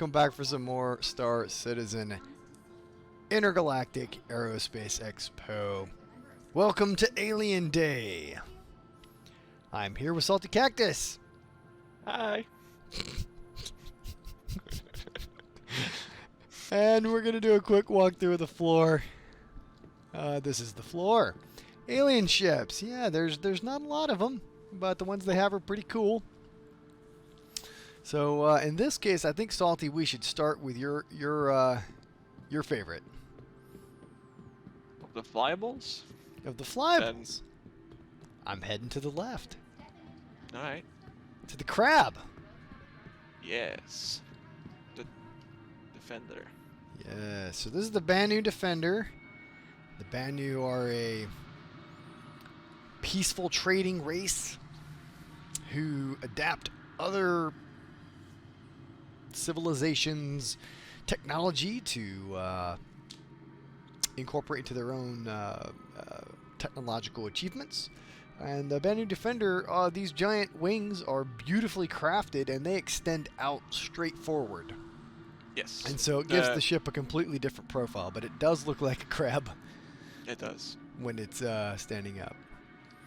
welcome back for some more Star Citizen Intergalactic Aerospace Expo. Welcome to Alien Day. I'm here with Salty Cactus. Hi. And we're going to do a quick walkthrough of the floor. This is the floor. Alien ships. Yeah, there's not a lot of them, but the ones they have are pretty cool. So in this case, I think, Salty, we should start with your favorite. The flyyables? Of the flyyables. I'm heading to the left. Alright. To the crab. Yes. The Defender. Yeah, so this is the Banu Defender. The Banu are a peaceful trading race who adapt other civilizations' technology to incorporate into their own technological achievements. And the Banu Defender, these giant wings are beautifully crafted and they extend out straight forward. Yes. And so it gives the ship a completely different profile, but it does look like a crab. It does. When it's standing up.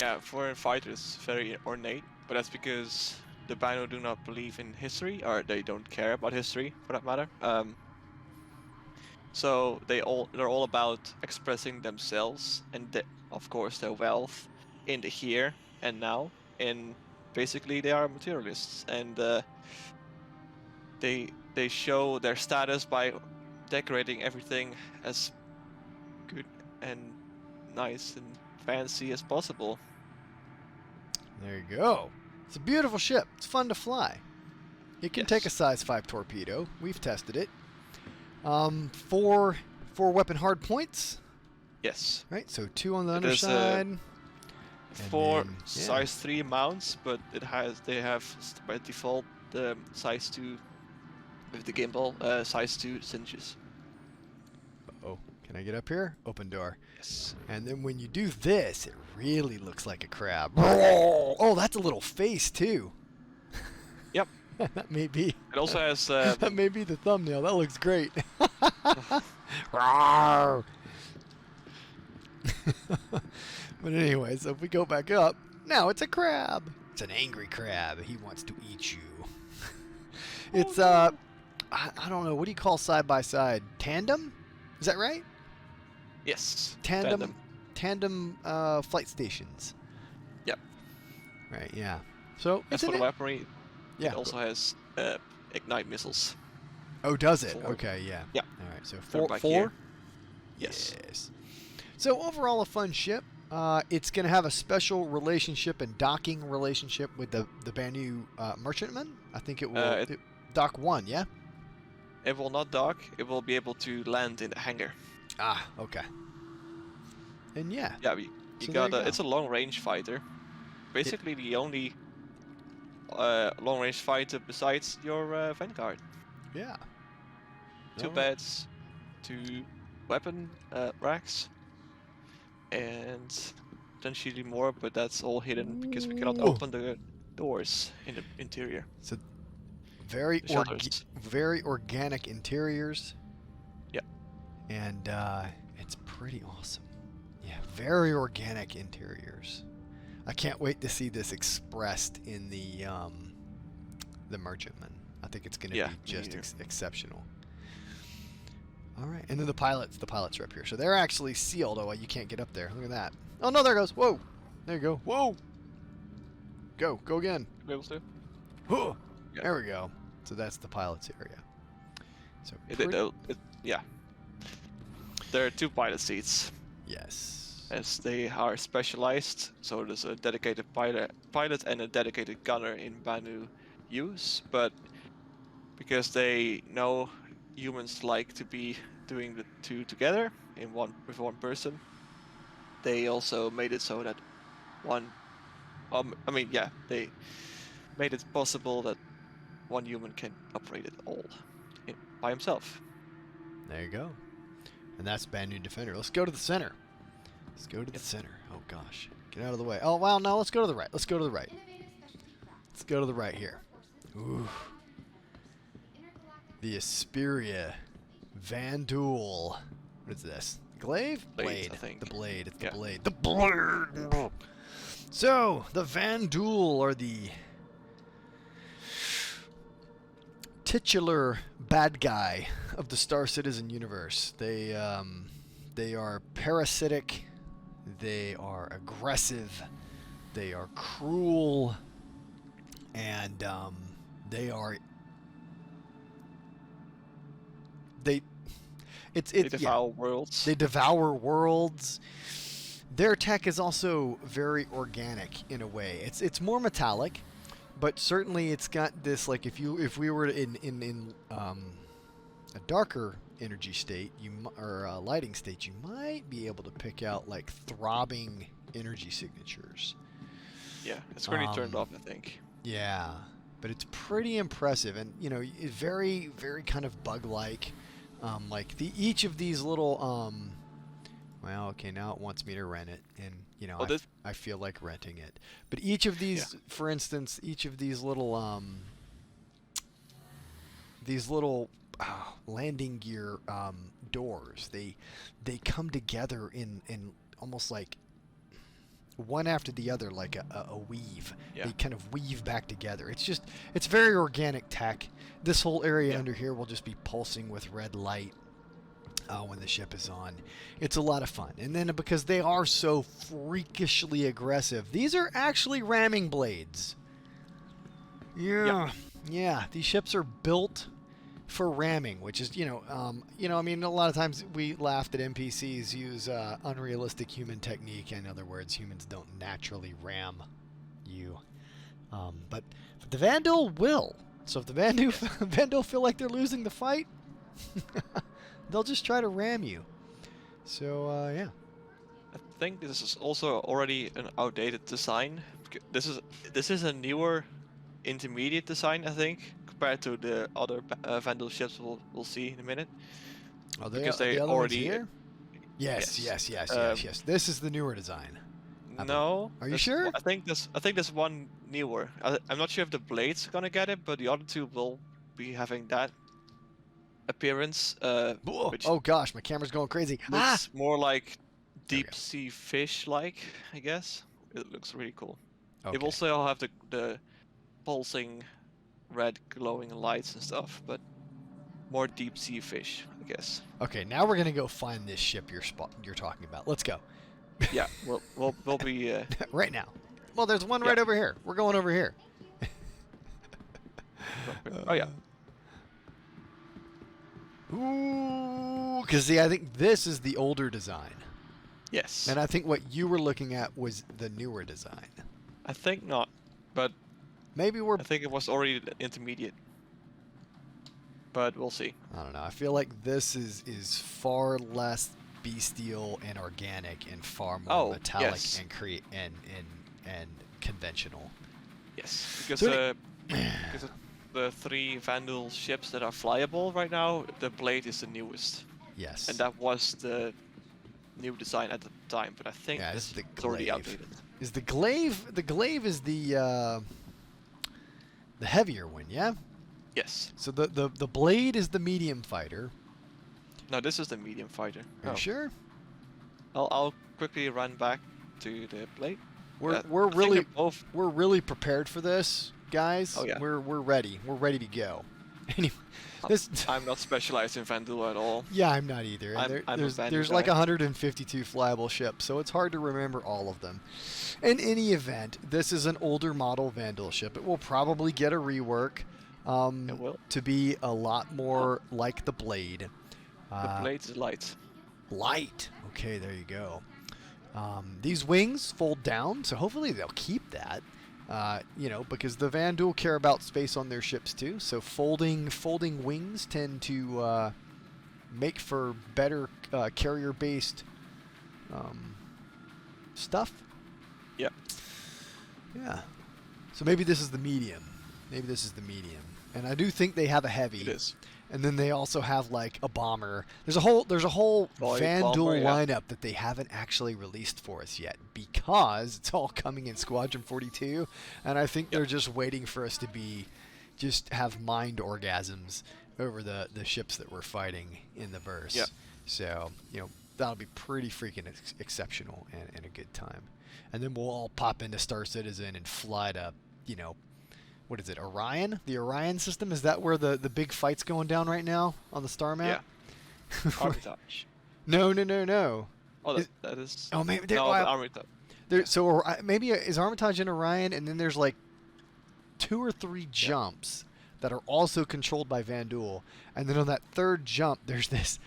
Yeah, foreign fighters, very ornate, but that's because the Banu do not believe in history, or they don't care about history, for that matter. So they're all about expressing themselves and of course their wealth in the here and now. And basically they are materialists, and they show their status by decorating everything as good and nice and fancy as possible. There you go. It's a beautiful ship. It's fun to fly. It can take a size 5 torpedo. We've tested it. 4 weapon hard points. Yes. Right, so 2 on the underside. 4 size 3 mounts, but they have by default the size 2 with the gimbal, size 2 cinches. Oh, can I get up here? Open door. Yes. And then when you do this, it really looks like a crab. Oh, that's a little face too. Yep. That may be. It also has. That may be the thumbnail. That looks great. But anyway, so if we go back up, now it's a crab. It's an angry crab. He wants to eat you. It's I don't know. What do you call side by side? Tandem? Is that right? Yes. Tandem flight stations. Yep. Right. Yeah. So as for the weaponry, yeah, it also has ignite missiles. Oh, does it? 4. Okay. Yeah. Yeah. All right. So 4. Here. Yes. So overall, a fun ship. It's going to have a special relationship and docking relationship with the Banu merchantman. I think it will dock 1. Yeah. It will not dock. It will be able to land in the hangar. Ah, okay. And yeah. Yeah, you got it's a long-range fighter. Basically, the only long-range fighter besides your Vanguard. Yeah. 2 beds, 2 weapon racks, and potentially more, but that's all hidden because we cannot open the doors in the interior. So very organic interiors. Yeah. And it's pretty awesome. Yeah, very organic interiors. I can't wait to see this expressed in the merchantman. I think it's going to be just exceptional. All right, and then the pilots are up here. So they're actually sealed. Oh, you can't get up there. Look at that. Oh no, there it goes. Whoa, there you go. Whoa, go again. Be able to. Whoa. Yeah. There we go. So that's the pilot's area. So yeah, there are 2 pilot seats. Yes. As they are specialized, so there's a dedicated pilot and a dedicated gunner in Banu use, but because they know humans like to be doing the 2 together with one person, they also made it so that they made it possible that one human can operate it all by himself. There you go. And that's Banu Defender. Let's go to the center. Let's go to the center. Oh gosh. Get out of the way. Oh wow, no, let's go to the right. Let's go to the right. Let's go to the right here. Ooh. The Esperia Vanduul. What is this? Glaive? Blade, I think. The blade. It's Yeah. the blade. The blade! So, the Vanduul are the titular bad guy of the Star Citizen universe. They are parasitic. They are aggressive. They are cruel. And they devour worlds. They devour worlds. Their tech is also very organic in a way. It's more metallic, but certainly it's got this, like, if we were in a darker energy state, or a lighting state, you might be able to pick out like throbbing energy signatures. Yeah, it's currently turned off, I think. Yeah, but it's pretty impressive, and very, very kind of bug-like. Like each of these little well, okay, now it wants me to rent it, and I feel like renting it. But each of these, for instance, each of these little landing gear doors, they come together in almost like one after the other, like a weave. Yeah. They kind of weave back together. It's very organic tech. This whole area under here will just be pulsing with red light when the ship is on. It's a lot of fun. And then because they are so freakishly aggressive, these are actually ramming blades. Yeah. These ships are built for ramming, which is, I mean, a lot of times we laugh that NPCs use unrealistic human technique. In other words, humans don't naturally ram you. But the Vanduul will. So if the Vanduul feel like they're losing the fight, they'll just try to ram you. So, yeah. I think this is also already an outdated design. This is a newer intermediate design, I think, compared to the other Vanduul ships we'll see in a minute. Oh, because they the other already ones here? Yes. This is the newer design. No. Are you sure? I think there's one newer. I'm not sure if the blade's gonna get it, but the other two will be having that appearance. Which oh gosh, my camera's going crazy. looks more like deep sea fish, like, I guess. It looks really cool. Okay. It will also have the pulsing red glowing lights and stuff, but more deep sea fish, I guess. Okay, now we're gonna go find this ship you're talking about. Let's go. Yeah, we'll be right now. Well, there's one right over here. We're going over here. Oh yeah. Ooh, because see, I think this is the older design. Yes. And I think what you were looking at was the newer design. I think not, but maybe I think it was already intermediate. But we'll see. I don't know. I feel like this is far less bestial and organic and far more metallic and conventional. Yes, because because the 3 Vanduul ships that are flyable right now, the blade is the newest. Yes. And that was the new design at the time, but I think it's already outdated. Is the Glaive? The Glaive is the heavier one, yeah. Yes. So the blade is the medium fighter. No, this is the medium fighter. Are you sure? I'll quickly run back to the blade. We're really prepared for this, guys. Oh yeah. We're ready. We're ready to go. Anyway, I'm not specialized in Vanduul at all. Yeah, I'm not either. And there's like 152 flyable ships, so it's hard to remember all of them. In any event, this is an older model Vanduul ship. It will probably get a rework. It will. To be a lot more like the blade. The blade is light. Light. Okay, there you go. These wings fold down, so hopefully they'll keep that. Because the Vanduul care about space on their ships too. So folding wings tend to make for better carrier-based stuff. Yep. Yeah. So maybe this is the medium. And I do think they have a heavy. It is. And then they also have like a bomber. There's a whole Vanduul lineup that they haven't actually released for us yet because it's all coming in Squadron 42, and I think they're just waiting for us to just have mind orgasms over the ships that we're fighting in the verse. Yeah. So, you know, that'll be pretty freaking exceptional and a good time. And then we'll all pop into Star Citizen and fly to, you know, what is it, Orion? The Orion system? Is that where the big fight's going down right now on the star map? Yeah. Armitage. No. Oh, that is... Oh, maybe... No, the Armitage. So maybe is Armitage in Orion, and then there's like 2 or 3 jumps that are also controlled by Vanduul, and then on that third jump there's this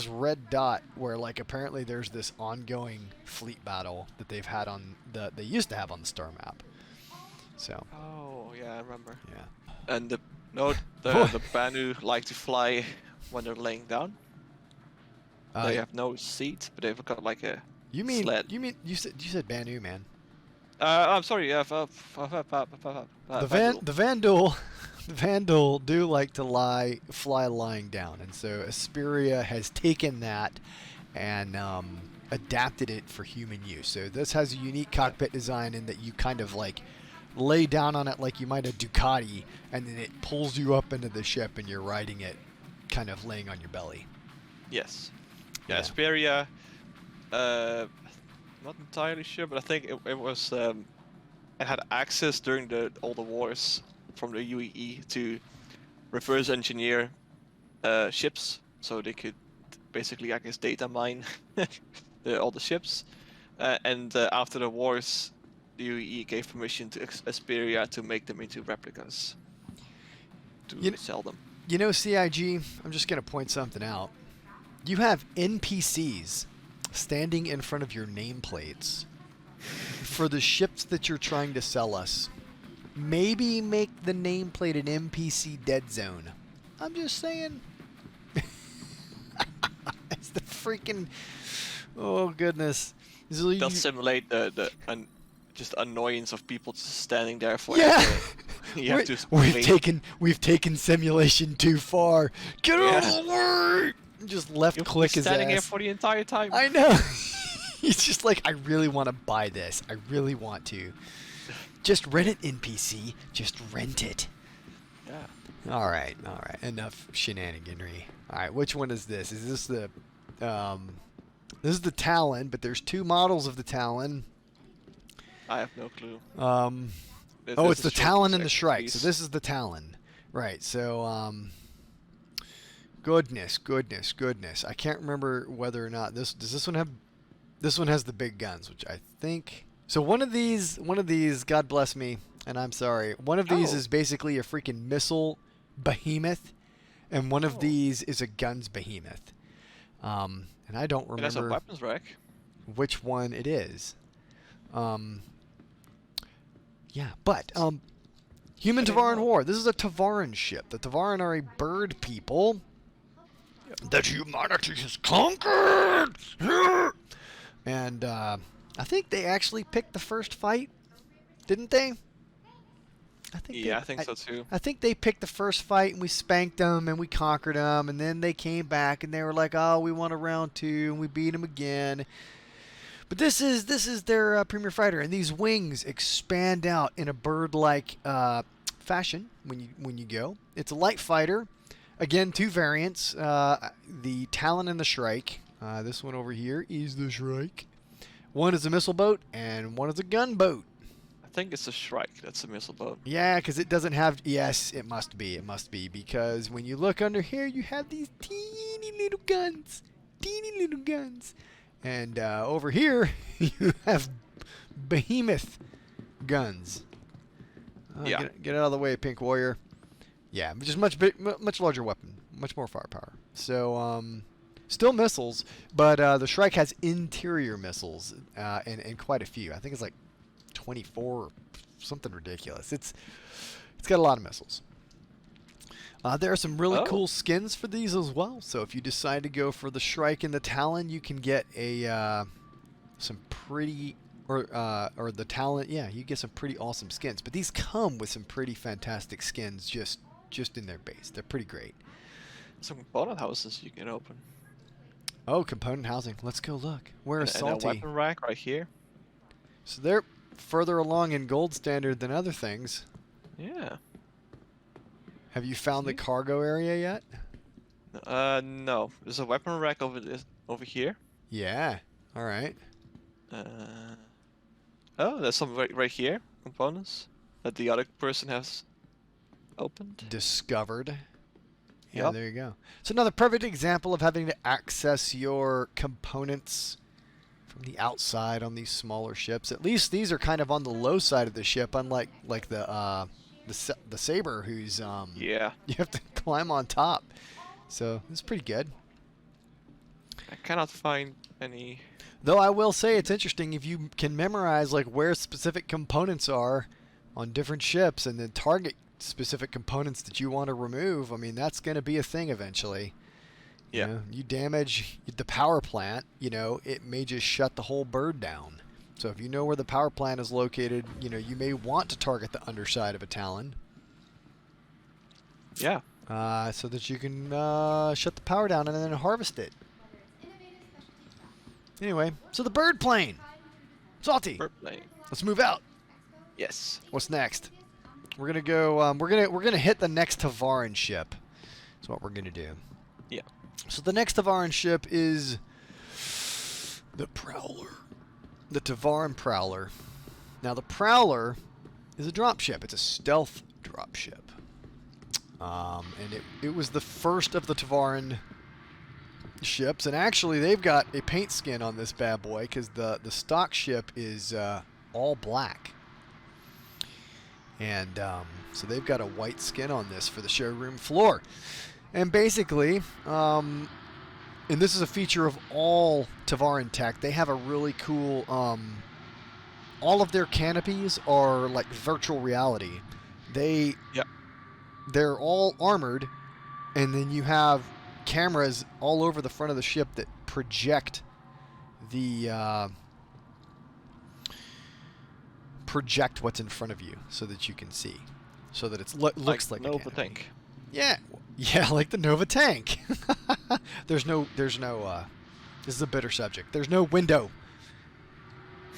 red dot where like apparently there's this ongoing fleet battle that they've had on they used to have on the star map. So. Oh yeah, I remember. Yeah. And the Banu like to fly when they're laying down. They have no seat, but they've got like a sled. You said Banu, man. I'm sorry. Yeah, the Vanduul do like to fly lying down, and so Esperia has taken that and adapted it for human use. So this has a unique cockpit design in that you kind of like lay down on it like you might a Ducati, and then it pulls you up into the ship, and you're riding it, kind of laying on your belly. Yes. Yeah, Esperia. Not entirely sure, but I think it was. It had access during all the wars from the UEE to reverse engineer ships, so they could basically, I guess, data mine all the ships. And after the wars, the UEE gave permission to Esperia to make them into replicas to sell them. You know, CIG, I'm just going to point something out. You have NPCs standing in front of your nameplates for the ships that you're trying to sell us. Maybe make the nameplate an NPC dead zone. I'm just saying. It's the freaking... Oh, goodness. They'll simulate the just annoyance of people just standing there for we've taken simulation too far. Get out of the way! Just left click his ass. Standing here for the entire time. I know. He's just like, I really want to buy this. I really want to. Just rent it, NPC. Just rent it. Yeah. All right. Enough shenaniganry. All right. Which one is this? Is this the? This is the Talon, but there's 2 models of the Talon. I have no clue. It's the Talon and the Shrike. So this is the Talon, right? So goodness. I can't remember whether or not does this one have. This one has the big guns, which I think. So one of these, God bless me, and I'm sorry. One of these is basically a freaking missile behemoth, and one of these is a guns behemoth. And I don't remember. That's a weapons rack. Which one it is. Yeah, but Human Tavaran War. This is a Tavaran ship. The Tavaran are a bird people that humanity has conquered. And I think they actually picked the first fight, didn't they? I think so too. I think they picked the first fight, and we spanked them, and we conquered them, and then they came back, and they were like, "Oh, we won a round 2, and we beat them again." But this is their premier fighter, and these wings expand out in a bird-like fashion when you go. It's a light fighter. Again, 2 variants: the Talon and the Shrike. This one over here is the Shrike. One is a missile boat, and one is a gun boat. I think it's a Shrike. That's a missile boat. Yeah, because it doesn't have... Yes, it must be. Because when you look under here, you have these teeny little guns. And over here, you have behemoth guns. Get out of the way, Pink Warrior. Yeah, just much larger weapon. Much more firepower. So, still missiles, but the Shrike has interior missiles, and quite a few. I think it's like 24 or something ridiculous. It's got a lot of missiles. There are some really cool skins for these as well. So if you decide to go for the Shrike and the Talon, you can get some pretty or the Talon. Yeah, you get some pretty awesome skins. But these come with some pretty fantastic skins just in their base. They're pretty great. Some component houses you can open. Oh, component housing. Let's go look. Where's Salty? And a weapon rack right here. So they're further along in gold standard than other things. Yeah. Have you found the See? cargo area yet? No. There's a weapon rack over here. Yeah. All right. Oh, there's some right here. Components that the other person has opened. Discovered. Yeah, Yep. there you go. So another perfect example of having to access your components from the outside on these smaller ships. At least these are kind of on the low side of the ship, unlike the Saber, who's Yeah. you have to climb on top. So it's pretty good. I cannot find any. Though I will say it's interesting if you can memorize like where specific components are on different ships and then target specific components that you want to remove. I mean, that's going to be a thing eventually. Yeah. You know, you damage the power plant, you know, it may just shut the whole bird down. So if you know where the power plant is located, you know, you may want to target the underside of a Talon. Yeah. So that you can shut the power down and then harvest it. Anyway, so the bird plane. Salty. Bird plane. Let's move out. Yes. What's next? We're gonna go. We're gonna hit the next Tavaran ship. That's what we're gonna do. Yeah. So the next Tavaran ship is the Prowler, the Tavaran Prowler. Now the Prowler is a dropship. It's a stealth dropship, and it was the first of the Tavaran ships. And actually, they've got a paint skin on this bad boy because the stock ship is all black. And so they've got a white skin on this for the showroom floor. And basically, and this is a feature of all Tavaran tech, they have a really cool, all of their canopies are like virtual reality. They're all armored, and then you have cameras all over the front of the ship that project project what's in front of you so that you can see, so that it looks like a Nova canopy. tank. Yeah, like the Nova tank. There's no. This is a bitter subject. There's no window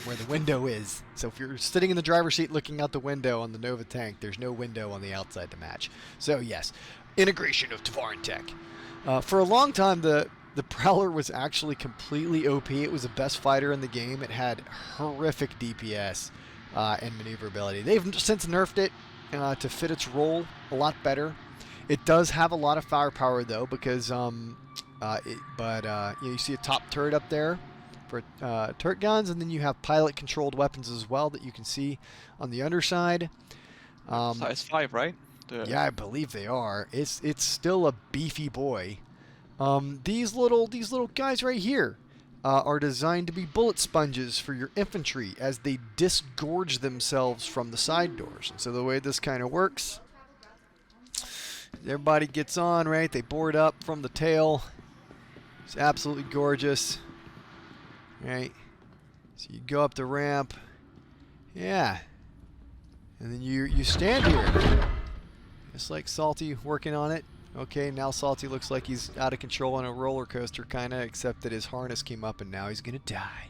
where the window is. So if you're sitting in the driver's seat looking out the window on the Nova tank, there's no window on the outside to match. So yes, integration of Tavaran tech. For a long time, the Prowler was actually completely OP. It was the best fighter in the game. It had horrific DPS and maneuverability. They've since nerfed it to fit its role a lot better. It does have a lot of firepower though, because you see a top turret up there for turret guns, and then you have pilot-controlled weapons as well that you can see on the underside. Size 5, right? Yeah, I believe they are. It's still a beefy boy. These little guys right here are designed to be bullet sponges for your infantry as they disgorge themselves from the side doors. And so the way this kind of works, everybody gets on, right? They board up from the tail. It's absolutely gorgeous, right? So you go up the ramp, yeah, and then you stand here. Just like Salty working on it. Okay, now Salty looks like he's out of control on a roller coaster, kind of, except that his harness came up and now he's going to die.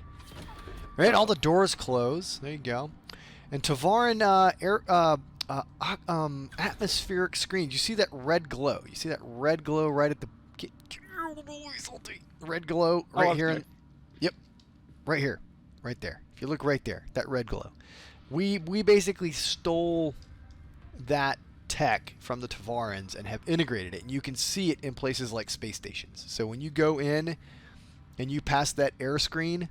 Right, all the doors close. There you go. And Tavaran atmospheric screens. You see that red glow. You see that red glow right at the... Salty. Red glow right here. Yep, right here. Right there. If you look right there, that red glow. We basically stole that tech from the Tavarans and have integrated it, and you can see it in places like space stations. So when you go in and you pass that air screen,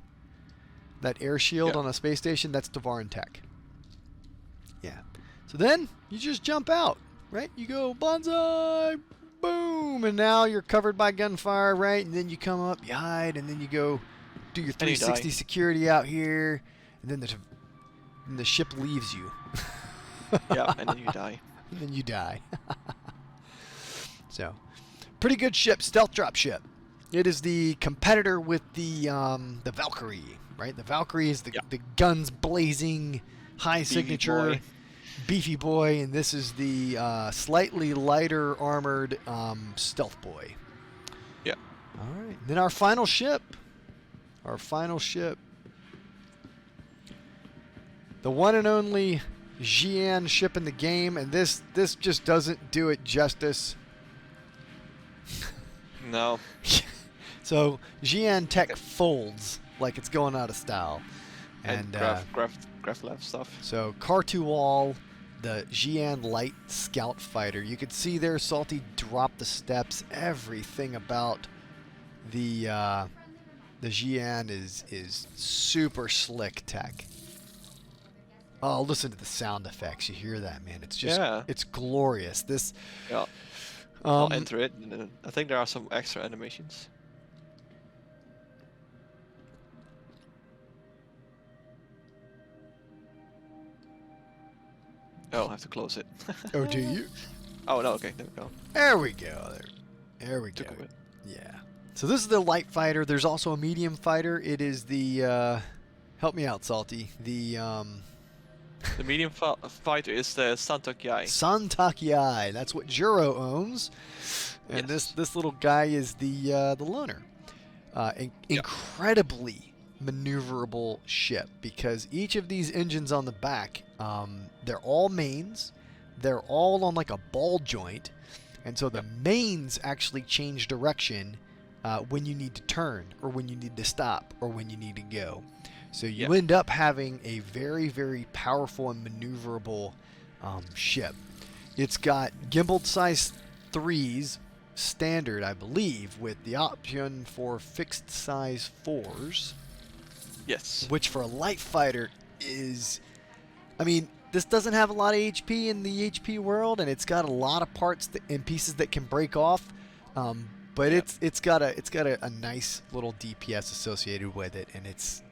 that air shield on a space station, that's Tavaran tech. Yeah. So then you just jump out, right? You go bonsai, boom, and now you're covered by gunfire, right? And then you come up, you hide, and then you go do your 360 security out here, and then the ship leaves you. Yeah, and then you die. And then you die. So, pretty good ship, stealth drop ship. It is the competitor with the Valkyrie, right? The Valkyrie is the guns blazing, high signature, beefy boy, and this is the slightly lighter armored stealth boy. Yeah. All right. Then our final ship. The one and only Xi'an ship in the game, and this just doesn't do it justice. No. So Xi'an tech folds like it's going out of style. And graph lab stuff. So Khartu-al, the Xi'an light scout fighter, you could see there Salty drop the steps. Everything about the Xi'an is super slick tech. Oh, listen to the sound effects. You hear that, man? It's just it's glorious. This Yeah. I'll enter it. And I think there are some extra animations. Oh, I have to close it. Oh, do you? Oh no, okay, there we go. There we go. There we go. Took a bit. Yeah. So this is the light fighter. There's also a medium fighter. It is the help me out, Salty. The medium fighter is the Santokyai. Santokyai. That's what Juro owns. And Yes. this little guy is the loner. Incredibly maneuverable ship, because each of these engines on the back, they're all mains. They're all on like a ball joint, and so the mains actually change direction when you need to turn, or when you need to stop, or when you need to go. So you end up having a very, very powerful and maneuverable ship. It's got gimbaled size 3s standard, I believe, with the option for fixed size 4s. Yes. Which for a light fighter is, I mean, this doesn't have a lot of HP in the HP world, and it's got a lot of parts and pieces that can break off. But it's got a nice little DPS associated with it, and it's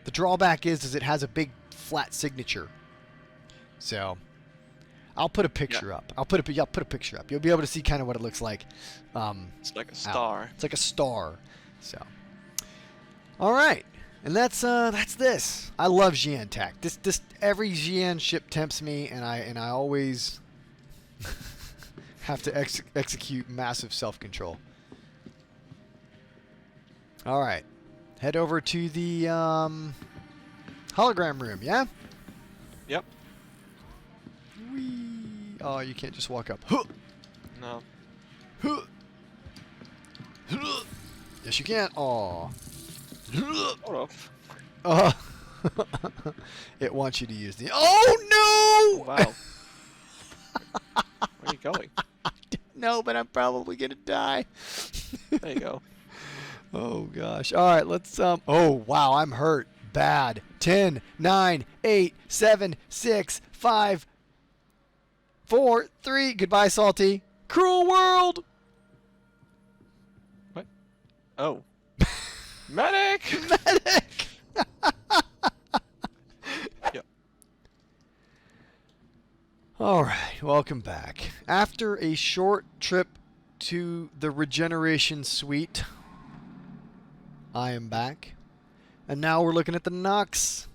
the drawback is it has a big flat signature. So I'll put a picture up. I'll put a picture up. You'll be able to see kind of what it looks like. It's like a star. It's like a star. So, all right. And that's this. I love Xi'an tech. This every Xi'an ship tempts me, and I always have to execute massive self-control. All right, head over to the hologram room. Yeah. Yep. Whee. Oh, you can't just walk up. Huh. No. Huh. Huh. Yes, you can. Aw. Sort of. It wants you to use the. Oh no! Wow. Where are you going? I didn't know, but I'm probably gonna die. There you go. Oh gosh. All right, let's. Oh wow, I'm hurt. Bad. 10, 9, 8, 7, 6, 5, 4, 3. Goodbye, Salty. Cruel world. What? Oh. Medic! Medic. Yep. All right, welcome back. After a short trip to the regeneration suite, I am back. And now we're looking at the Nox.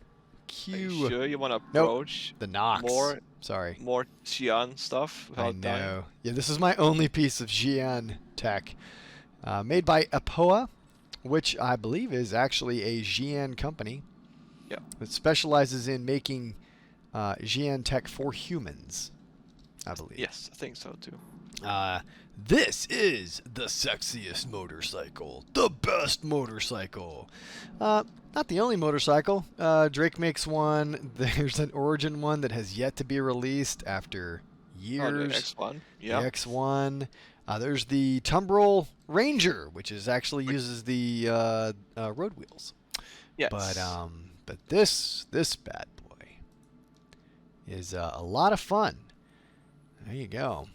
Are you sure you want to Nope. approach The Nox. more Xi'an stuff I without dying? know. Yeah, this is my only piece of Xi'an tech. Made by a.m.m.o, which I believe is actually a Xi'an company. Yeah. That specializes in making Xi'an tech for humans, I believe. Yes, I think so too. This is the sexiest motorcycle. The best motorcycle. Not the only motorcycle. Drake makes one. There's an Origin one that has yet to be released after years. Oh, the X1. Yeah. The X1. There's the Tumbril Ranger, which is actually uses the road wheels. Yes. But this bad boy is a lot of fun. There you go.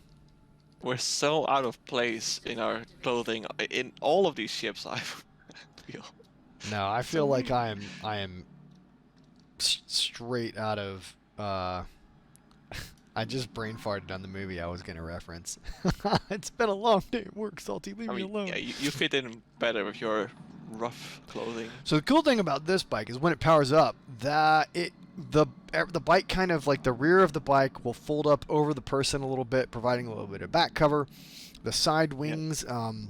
We're so out of place in our clothing in all of these ships. I feel. No, I feel like I am straight out of. I just brain farted on the movie I was going to reference. It's been a long day at work, Salty. Leave me alone. Yeah, you fit in better with your rough clothing. So the cool thing about this bike is when it powers up, the bike kind of like the rear of the bike will fold up over the person a little bit, providing a little bit of back cover. The side wings kind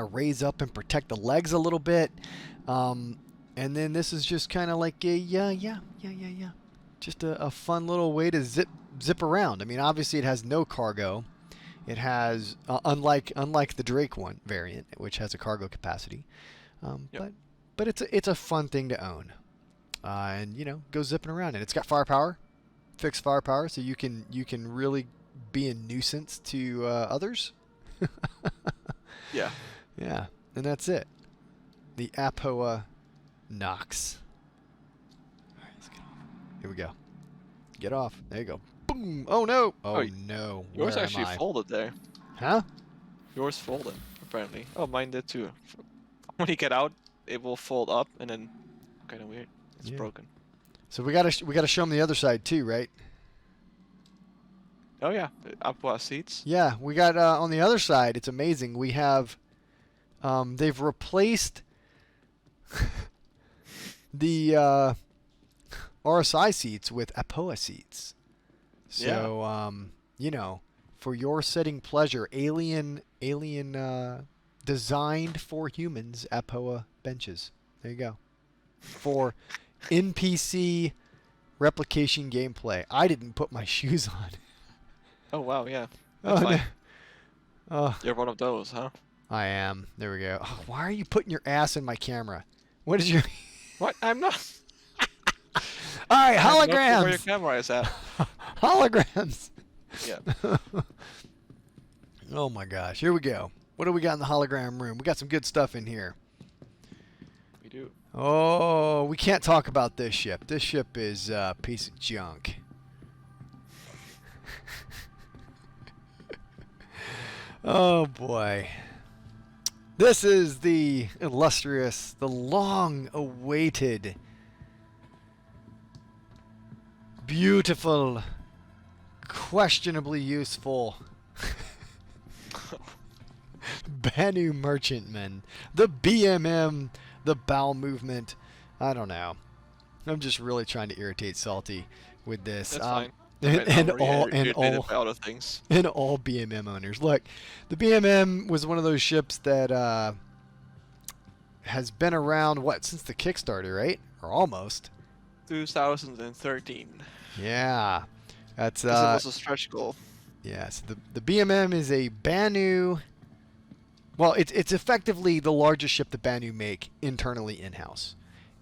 of raise up and protect the legs a little bit. And then this is just kind of like a yeah. just a fun little way to zip around. I mean, obviously it has no cargo. It has unlike the Drake one variant, which has a cargo capacity. Yep. But it's a fun thing to own, and go zipping around. And it's got firepower, fixed firepower, so you can really be a nuisance to others. Yeah. Yeah, and that's it. The a.m.m.o Nox. All right, let's get off. Here we go. Get off. There you go. Boom. Oh no. Oh no. Yours Where actually am I? folded there. Huh? Yours folded, apparently. Oh, mine did too. When you get out, it will fold up and then kind of weird. It's broken. So we gotta show them the other side too, right? Oh yeah, up seats. Yeah, we got on the other side. It's amazing. We have they've replaced the RSI seats with a.m.m.o seats. So for your sitting pleasure, alien designed for humans a.m.m.o benches. There you go. For NPC replication gameplay. I didn't put my shoes on. Oh wow, yeah. Oh, That's fine. no. You're one of those, huh? I am. There we go. Oh, why are you putting your ass in my camera? What is your... What? I'm not. All right, I'm not holograms. where your camera is at. Holograms. Yeah. Oh my gosh. Here we go. What do we got in the hologram room? We got some good stuff in here. We do. Oh, we can't talk about this ship. This ship is a piece of junk. Oh boy. This is the illustrious, the long-awaited, beautiful, questionably useful Banu Merchantman. The BMM, the bowel movement. I don't know. I'm just really trying to irritate Salty with this. That's fine. And all other things. and all BMM owners. Look, the BMM was one of those ships that has been around since the Kickstarter, right? Or almost. 2013. Yeah, that's It was a stretch goal. Yeah, so the BMM is a Banu. Well, it's effectively the largest ship the Banu make internally in-house,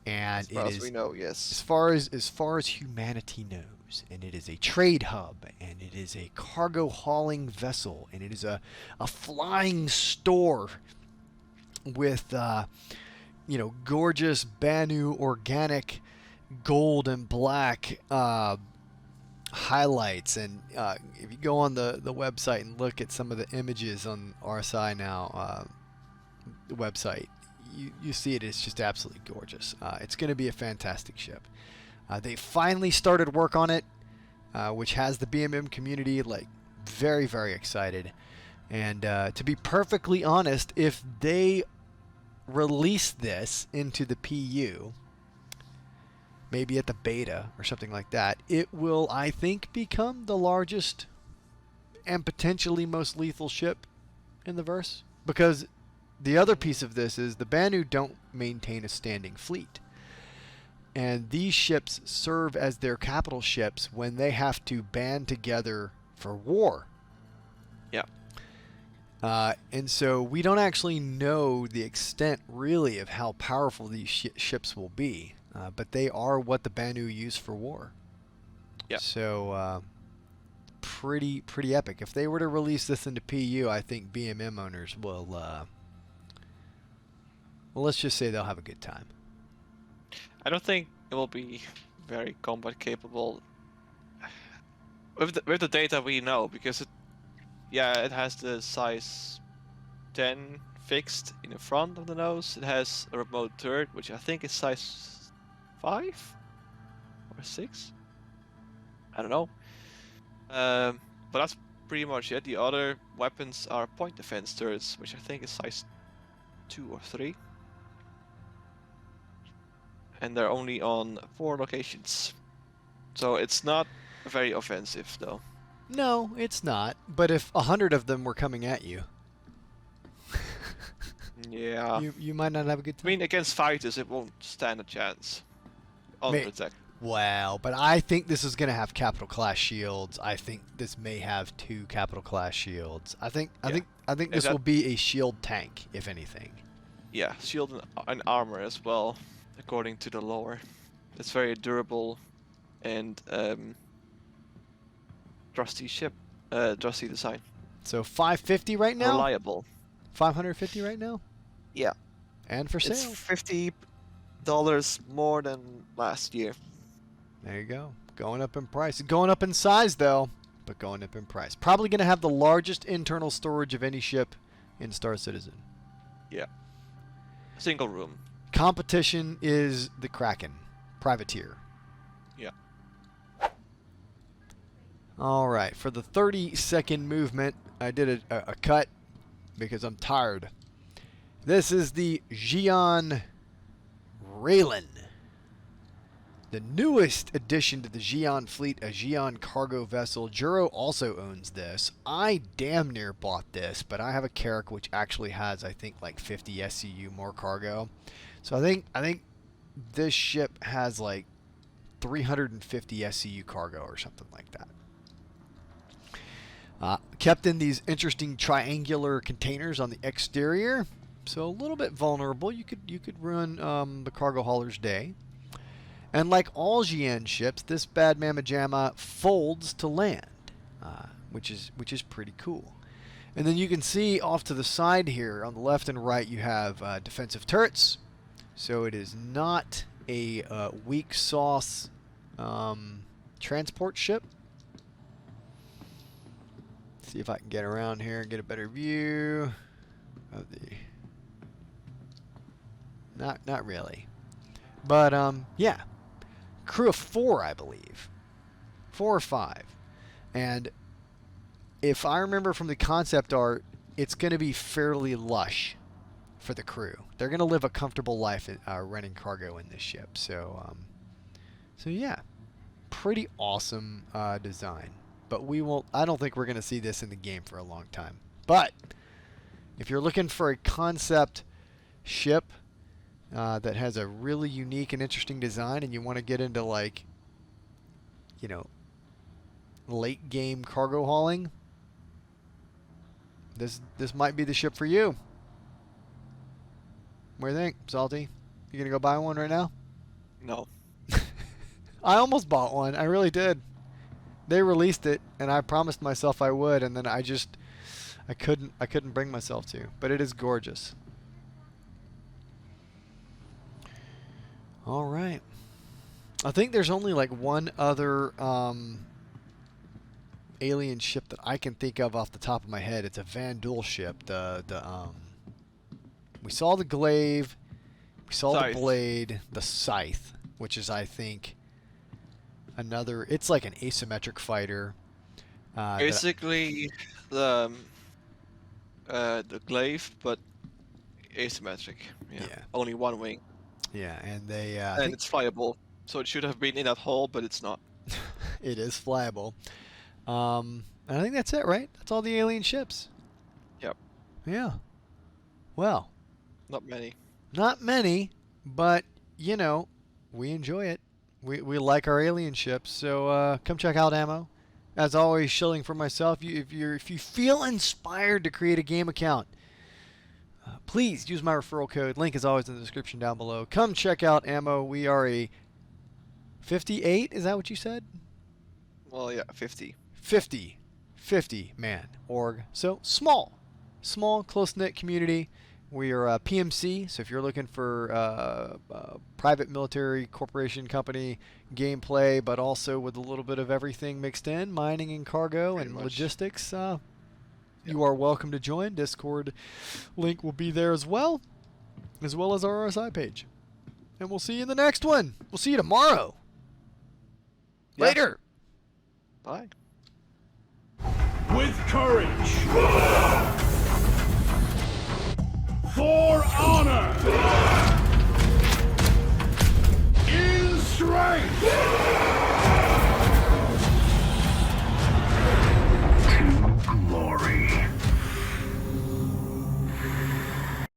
and As far as we know, yes. as far as humanity knows. And it is a trade hub, and it is a cargo hauling vessel, and it is a flying store with gorgeous Banu organic gold and black highlights. And if you go on the website and look at some of the images on RSI now, the website, you see it's just absolutely gorgeous. It's going to be a fantastic ship. They finally started work on it, which has the BMM community very, very excited. And to be perfectly honest, if they release this into the PU, maybe at the beta or something like that, it will, I think, become the largest and potentially most lethal ship in the verse. Because the other piece of this is the Banu don't maintain a standing fleet. And these ships serve as their capital ships when they have to band together for war. Yeah. And so we don't actually know the extent, really, of how powerful these ships will be. But they are what the Banu use for war. Yeah. So pretty epic. If they were to release this into PU, I think BMM owners will... well, let's just say they'll have a good time. I don't think it will be very combat capable with the data we know, because it has the size 10 fixed in the front of the nose. It has a remote turret, which I think is size 5 or 6. I don't know. But that's pretty much it. The other weapons are point defense turrets, which I think is size 2 or 3. And they're only on 4 locations. So it's not very offensive, though. No, it's not. But if 100 of them were coming at you, yeah. you might not have a good time. I mean, against fighters, it won't stand a chance. Unprotected. Well, but I think this is going to have capital class shields. I think this may have 2 capital class shields. I think this will be a shield tank, if anything. Yeah, shield and armor as well, according to the lore. It's very durable and trusty ship, trusty design. So 550 right now. Reliable. 550 right now. Yeah. And for sale. It's $50 more than last year. There you go. Going up in price. Going up in size, though, but going up in price. Probably going to have the largest internal storage of any ship in Star Citizen. Yeah. Single room. Competition is the Kraken. Privateer. Yeah. All right. For the 30-second movement, I did a cut because I'm tired. This is the Xi'an Railen. The newest addition to the Xi'an fleet, a Xi'an cargo vessel. Juro also owns this. I damn near bought this, but I have a Carrack which actually has, I think, like 50 SCU more cargo. So I think this ship has like 350 SCU cargo or something like that. Kept in these interesting triangular containers on the exterior, so a little bit vulnerable. You could ruin the cargo hauler's day. And like all Xi'an ships, this bad mamma jamma folds to land, which is pretty cool. And then you can see off to the side here, on the left and right, you have defensive turrets. So it is not a weak sauce transport ship. See if I can get around here and get a better view of the. Not really, but yeah. Crew of 4, I believe. 4 or 5. And if I remember from the concept art, it's going to be fairly lush for the crew. They're going to live a comfortable life running cargo in this ship. So yeah, pretty awesome design. But I don't think we're going to see this in the game for a long time. But if you're looking for a concept ship that has a really unique and interesting design, and you want to get into, like, you know, late game cargo hauling, this might be the ship for you. What do you think, Salty? You gonna go buy one right now? No. I almost bought one. I really did. They released it, and I promised myself I would, and then I couldn't bring myself to. But it is gorgeous. All right. I think there's only like one other alien ship that I can think of off the top of my head. It's a Vanduul ship. We saw the Glaive, we saw Scythe. the Blade, the Scythe, which is, I think, another. It's like an asymmetric fighter. Basically, the Glaive, but asymmetric. Yeah. Only one wing. Yeah, and they. And it's flyable, so it should have been in that hole, but it's not. It is flyable. And I think that's it, right? That's all the alien ships. Yep. Yeah. Well. Not many. Not many, but, you know, we enjoy it. We like our alien ships, so come check out a.m.m.o. As always, shilling for myself. If you feel inspired to create a game account, please use my referral code. Link is always in the description down below. Come check out a.m.m.o. We are a 58. Is that what you said? Well, yeah, 50. 50 man org. So small, close-knit community. We are a PMC, so if you're looking for private military corporation company gameplay, but also with a little bit of everything mixed in, mining and cargo and logistics, you are welcome to join. Discord link will be there as well as our RSI page. And we'll see you in the next one. We'll see you tomorrow. Yeah. Later. Bye. With courage. For